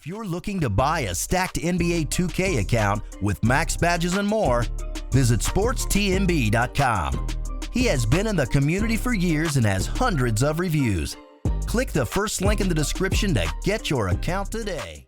If you're looking to buy a stacked NBA 2K account with max badges and more, visit sportstnb.com. He has been in the community for years and has hundreds of reviews. Click the first link in the description to get your account today.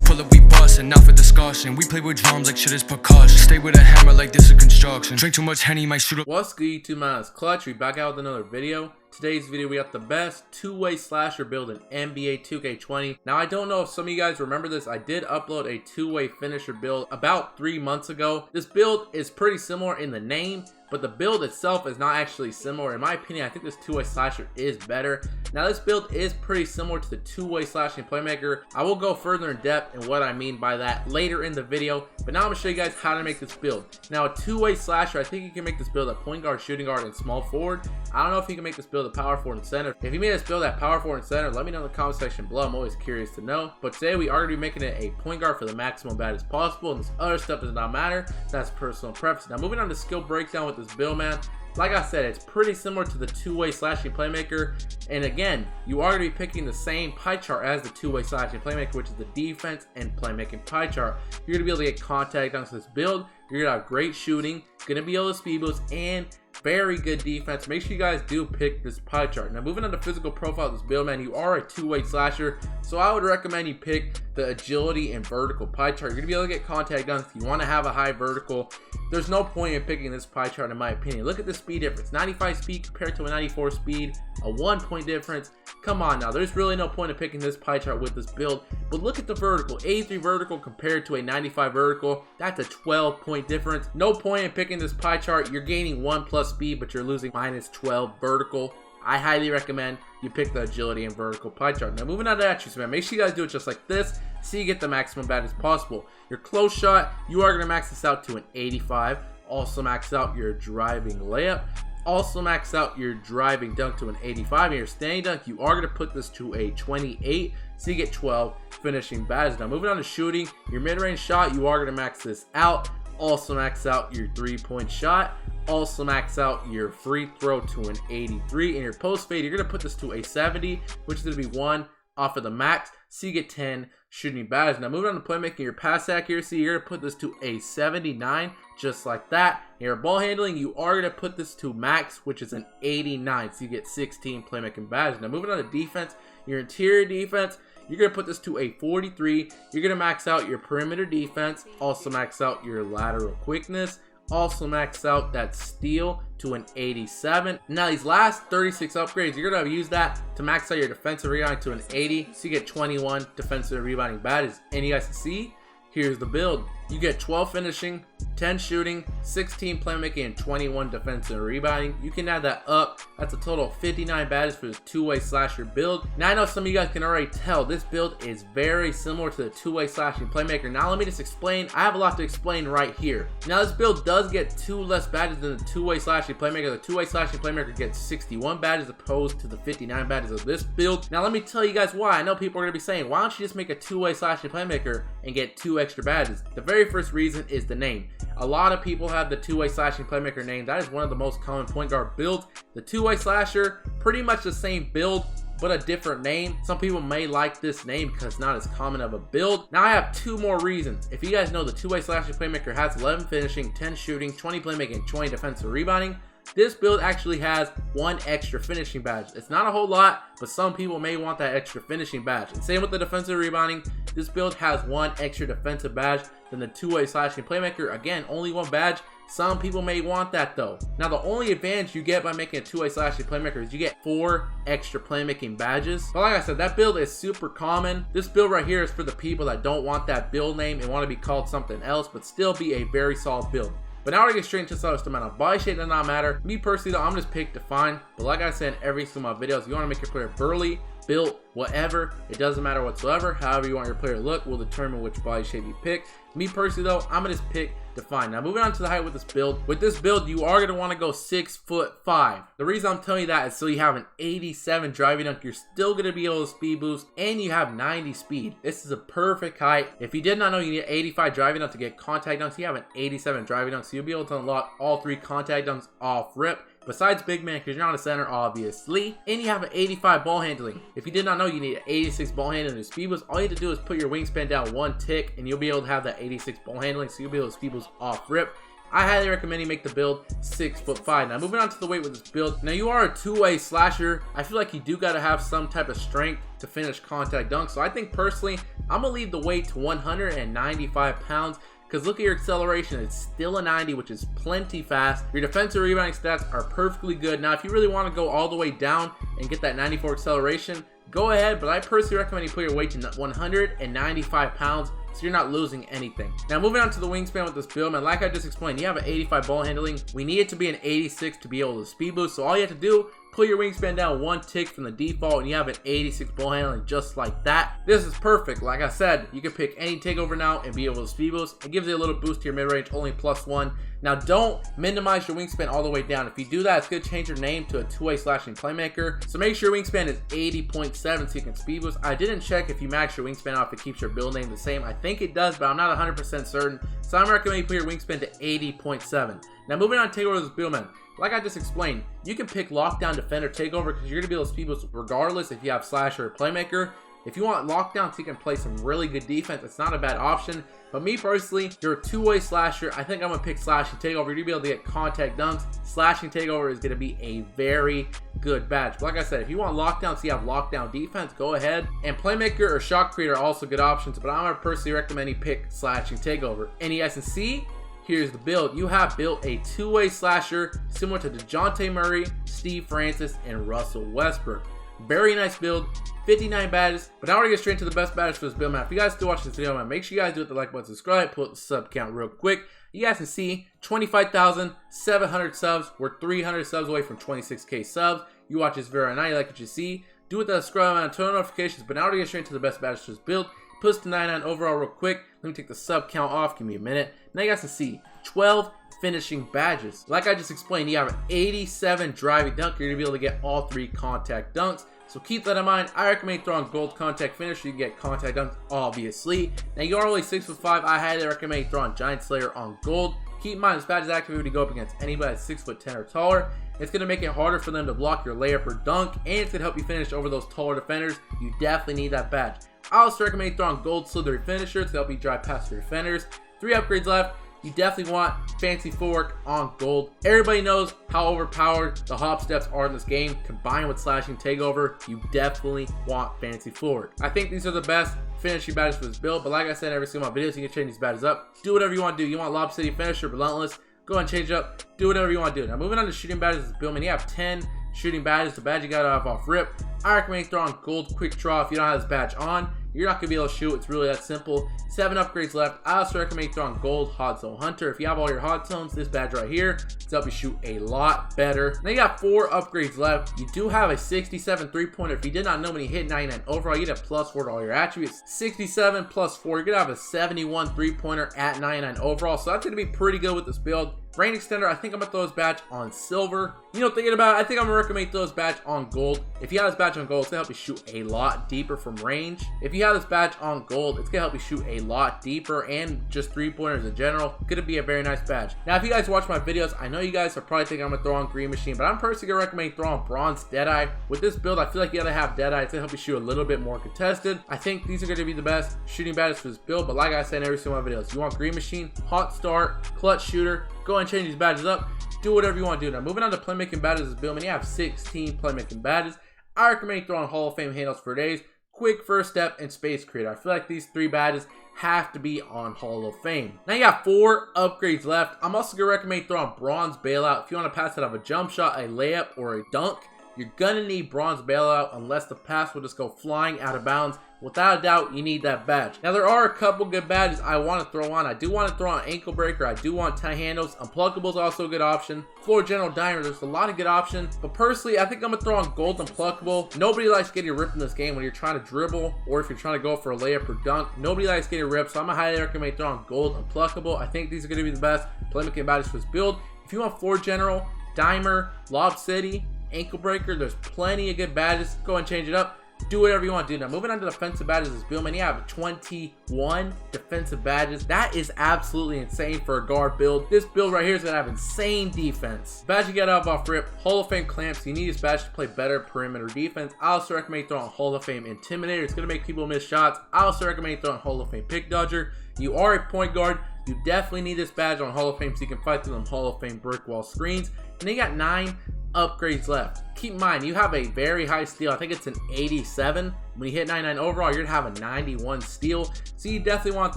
Pull up, we bustin', not for discussion. We play with drums like shit is percussion. Stay with a hammer like this is construction. Drink too much Henny, might shoot up. What's good, YouTube, man? It's Clutch. We back out with another video. Today's video, we got the best two-way slasher build in NBA 2K20. Now, I don't know if some of you guys remember this. I did upload a two-way finisher build about 3 months ago. This build is pretty similar in the name, but the build itself is not actually similar. In my opinion, I think this two-way slasher is better. Now, this build is pretty similar to the two-way slashing playmaker. I will go further in depth in what I mean by that later in the video, but now I'm gonna show you guys how to make this build. Now, a two-way slasher, I think you can make this build at point guard, shooting guard, and small forward. I don't know if you can make this build at power forward and center. If you made this build at power forward and center, let me know in the comment section below. I'm always curious to know. But today we are going to be making it a point guard for the maximum bad as possible, and this other stuff does not matter. That's personal preference. Now, moving on to skill breakdown with this build, man. Like I said, it's pretty similar to the two-way slashing playmaker. And again, you are going to be picking the same pie chart as the two-way slashing playmaker, which is the defense and playmaking pie chart. You're going to be able to get contact on this build. You're going to have great shooting, going to be able to speed boost, and very good defense. Make sure you guys do pick this pie chart. Now, moving on to physical profile of this build, man, you are a two-way slasher, so I would recommend you pick the agility and vertical pie chart. You're gonna be able to get contact done. If you want to have a high vertical, there's no point in picking this pie chart, in my opinion. Look at the speed difference: 95 speed compared to a 94 speed, a 1-point difference. Come on now, there's really no point in picking this pie chart with this build. But look at the vertical: 83 vertical compared to a 95 vertical. That's a 12-point difference. No point in picking this pie chart. You're gaining 1+ speed, but you're losing -12 vertical. I highly recommend you pick the agility and vertical pie chart. Now, moving on to attributes, man, make sure you guys do it just like this so you get the maximum bad as possible. Your close shot, you are going to max this out to an 85. Also max out your driving layup. Also max out your driving dunk to an 85. And your standing dunk, you are going to put this to a 28. So you get 12 finishing bads. Now, moving on to shooting, your mid-range shot, you are going to max this out. Also max out your 3-point shot. Also max out your free throw to an 83. And your post fade, you're going to put this to a 70, which is going to be 1 off of the max. So you get 10 shooting bads. Now, moving on to playmaking, your pass accuracy, you're going to put this to a 79, just like that. And your ball handling, you are going to put this to max, which is an 89. So you get 16 playmaking bads. Now, moving on to defense, your interior defense, you're going to put this to a 43. You're going to max out your perimeter defense. Also max out your lateral quickness. Also max out that steal to an 87. Now, these last 36 upgrades, you're going to use that to max out your defensive rebounding to an 80. So you get 21 defensive rebounding badges. And you guys can see, here's the build. You get 12 finishing, 10 shooting, 16 playmaking, and 21 defensive rebounding. You can add that up. That's a total of 59 badges for this two-way slasher build. Now, I know some of you guys can already tell this build is very similar to the two-way slashing playmaker. Now, let me just explain. I have a lot to explain right here. Now, this build does get 2 less badges than the two-way slashing playmaker. The two-way slashing playmaker gets 61 badges opposed to the 59 badges of this build. Now, let me tell you guys why. I know people are going to be saying, why don't you just make a two-way slashing playmaker and get 2 extra badges? The very first reason is the name. A lot of people have the two-way slashing playmaker name. That is one of the most common point guard builds. The two-way slasher, pretty much the same build, but a different name. Some people may like this name because it's not as common of a build. Now, I have 2 more reasons. If you guys know, the two-way slashing playmaker has 11 finishing, 10 shooting, 20 playmaking, 20 defensive rebounding. This build actually has 1 extra finishing badge. It's not a whole lot, but some people may want that extra finishing badge. And same with the defensive rebounding. This build has 1 extra defensive badge than the two-way slashing playmaker. Again, only 1 badge. Some people may want that though. Now, the only advantage you get by making a two-way slashing playmaker is you get 4 extra playmaking badges. But like I said, that build is super common. This build right here is for the people that don't want that build name and want to be called something else, but still be a very solid build. But now we're going to get straight into some stuff. Now, body shape does not matter. Me personally though, I'm just pick define. But like I said in every single of my videos, you want to make your player burly, built, whatever, it doesn't matter whatsoever. However you want your player to look will determine which body shape you pick. Me personally though, I'm gonna just pick define. Now, moving on to the height with this build. With this build, you are gonna want to go 6'5". The reason I'm telling you that is so you have an 87 driving dunk. You're still gonna be able to speed boost, and you have 90 speed. This is a perfect height. If you did not know, you need 85 driving dunk to get contact dunks. You have an 87 driving dunk, so you'll be able to unlock all 3 contact dunks off rip. besides big man because you're not a center obviously, and you have an 85 ball handling. If you did not know, you need an 86 ball handling to speed boost. All you have to do is put your wingspan down 1 tick and you'll be able to have that 86 ball handling, so you'll be able to speed boost off rip. I highly recommend you make the build 6'5". Now moving on to the weight with this build. Now you are a two-way slasher. I feel like you do got to have some type of strength to finish contact dunks. So I think personally, I'm going to leave the weight to 195 pounds. Because look at your acceleration, it's still a 90, which is plenty fast. Your defensive rebounding stats are perfectly good. Now, if you really want to go all the way down and get that 94 acceleration, go ahead. But I personally recommend you put your weight to 195 pounds so you're not losing anything. Now, moving on to the wingspan with this build, man, like I just explained, you have an 85 ball handling. We need it to be an 86 to be able to speed boost. So all you have to do, put your wingspan down 1 tick from the default and you have an 86 ball handling just like that. This is perfect. Like I said, you can pick any takeover now and be able to speed boost. It gives you a little boost to your mid-range, only +1. Now don't minimize your wingspan all the way down. If you do that, it's going to change your name to a two-way slashing playmaker. So make sure your wingspan is 80.7 so you can speed boost. I didn't check if you max your wingspan off, it keeps your build name the same. I think it does, but I'm not 100% certain. So I'm recommending you put your wingspan to 80.7. Now moving on to takeover this build, man. Like I just explained, you can pick lockdown, defender, takeover because you're going to be able to speed boost regardless if you have slasher or playmaker. If you want lockdown so you can play some really good defense, it's not a bad option. But me personally, you're a two-way slasher. I think I'm going to pick slashing takeover. You're going to be able to get contact dunks. Slashing takeover is going to be a very good badge. But like I said, if you want lockdown so you have lockdown defense, go ahead. And playmaker or shot creator are also good options. But I'm going to personally recommend you pick slashing takeover. And you guys can see, here's the build. You have built a two-way slasher similar to DeJounte Murray, Steve Francis, and Russell Westbrook. Very nice build, 59 badges. But now we're gonna get straight into the best badges for this build, man. If you guys still watch this video, man, make sure you guys do hit the like button, subscribe, pull up the sub count real quick. You guys can see 25,700 subs. We're 300 subs away from 26K subs. You watch this video right now, you like what you see, do it, the subscribe and turn on notifications. But now we're gonna get straight into the best badges for this build. Put us to 99 overall real quick. Let me take the sub count off, give me a minute. Now you guys can see 12 finishing badges. Like I just explained, you have an 87 driving dunk. You're gonna be able to get all 3 contact dunks. So keep that in mind. I recommend throwing gold contact finish so you can get contact dunks, obviously. Now you are only 6'5". I highly recommend throwing Giant Slayer on gold. Keep in mind, this badge is activated to go up against anybody that's 6'10" or taller. It's going to make it harder for them to block your layup or dunk, and it's going to help you finish over those taller defenders. You definitely need that badge. I also recommend throwing gold slithery finisher to help you drive past your defenders. 3 upgrades left. You definitely want fancy footwork on gold. Everybody knows how overpowered the hop steps are in this game. Combined with slashing takeover, you definitely want fancy footwork. I think these are the best finishing badges for this build, but like I said in every single videos, you can change these badges up. Do whatever you want to do. You want Lob City finisher, relentless, go ahead and change it up. Do whatever you want to do. Now moving on to shooting badges, this build, man, you have 10 shooting badges. The badge you got to have off rip. I recommend throwing gold quick draw. If you don't have this badge on, you're not going to be able to shoot. It's really that simple. 7 upgrades left. I also recommend throwing gold hot zone hunter. If you have all your hot zones, this badge right here to help you shoot a lot better. Now you got 4 upgrades left. You do have a 67 3-pointer. If you did not know, when you hit 99 overall, you get a +4 to all your attributes. 67 +4, you're going to have a 71 3-pointer at 99 overall. So that's going to be pretty good with this build. Range extender, I think I'm going to throw this badge on silver. You know, thinking about it, I think I'm going to recommend throw this badge on gold. If you have this badge on gold, it's going to help you shoot a lot deeper from range. If you have this badge on gold, it's going to help you shoot a lot deeper and just 3-pointers in general. Going to be a very nice badge. Now, if you guys watch my videos, I know you guys are probably thinking I'm going to throw on green machine, but I'm personally going to recommend throwing bronze deadeye. With this build, I feel like you got to have deadeye. It's going to help you shoot a little bit more contested. I think these are going to be the best shooting badges for this build, but like I said in every single one of my videos, you want green machine, hot start, clutch shooter, go and change these badges up. Do whatever you want to do. Now moving on to playmaking badges, this build, man, you have 16 playmaking badges. I recommend throwing Hall of Fame handles for days, quick first step, and space creator. I feel like these 3 badges have to be on Hall of Fame. Now you got 4 upgrades left. I'm also gonna recommend throwing bronze bailout. If you want to pass it off a jump shot, a layup, or a dunk, you're gonna need bronze bailout unless the pass will just go flying out of bounds. Without a doubt, you need that badge. Now, there are a couple good badges I want to throw on. I do want to throw on ankle breaker. I do want tie handles. Unpluckable is also a good option. Floor general dimer, there's a lot of good options. But personally, I think I'm going to throw on gold unpluckable. Nobody likes getting ripped in this game when you're trying to dribble or if you're trying to go for a layup or dunk. Nobody likes getting ripped, so I'm going to highly recommend throwing gold unpluckable. I think these are going to be the best playmaking badges for this build. If you want floor general, dimer, lob city, ankle breaker, there's plenty of good badges. Go and change it up. do whatever you want to do. Now moving on to defensive badges, this build, man, you have 21 defensive badges. That is absolutely insane for a guard build. This build right here is gonna have insane defense. Badge you get out off rip, Hall of Fame clamps. You need this badge to play better perimeter defense. I also recommend throwing Hall of Fame intimidator. It's gonna make people miss shots. I also recommend throwing Hall of Fame pick dodger. You are a point guard, you definitely need this badge on Hall of Fame so you can fight through them Hall of Fame brick wall screens. And they got 9 upgrades left. Keep in mind, you have a very high steal. I think it's an 87. When you hit 99 overall, you're gonna have a 91 steal. So you definitely want to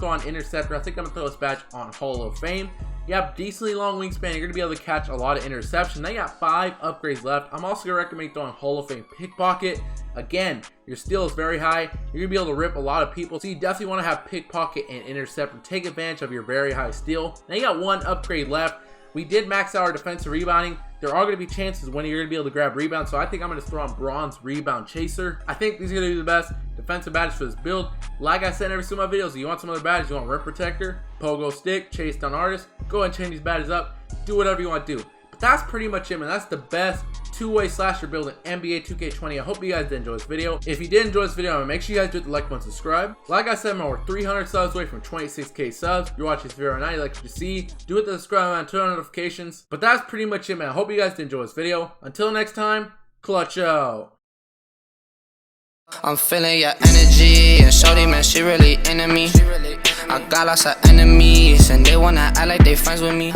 throw on interceptor. I think I'm gonna throw this badge on Hall of Fame. You have decently long wingspan. You're gonna be able to catch a lot of interception. They got 5 upgrades left. I'm also gonna recommend throwing Hall of Fame pickpocket. Again, your steal is very high. You're gonna be able to rip a lot of people. So you definitely want to have pickpocket and interceptor. Take advantage of your very high steal. Now you got 1 upgrade left. We did max out our defensive rebounding. There are going to be chances when you're going to be able to grab rebounds, so I think I'm going to throw on bronze rebound chaser. I think these are going to be the best defensive badges for this build. Like I said in every single one of my videos, if you want some other badges, you want rim protector, pogo stick, chase down artist, go ahead and change these badges up. Do whatever you want to do. But that's pretty much it, man. That's the best two-way slasher build in NBA 2K20. I hope you guys did enjoy this video. If you did enjoy this video, make sure you guys do the like button, subscribe. Like I said, man, we're 300 subs away from 26k subs. If you're watching this video right now, you like what you see, do it to subscribe and turn on notifications. But that's pretty much it, man. I hope you guys did enjoy this video. Until next time, clutch out. I'm feeling your energy, and shorty, man, she really into me. I got lots of enemies, and they wanna act like they friends with me.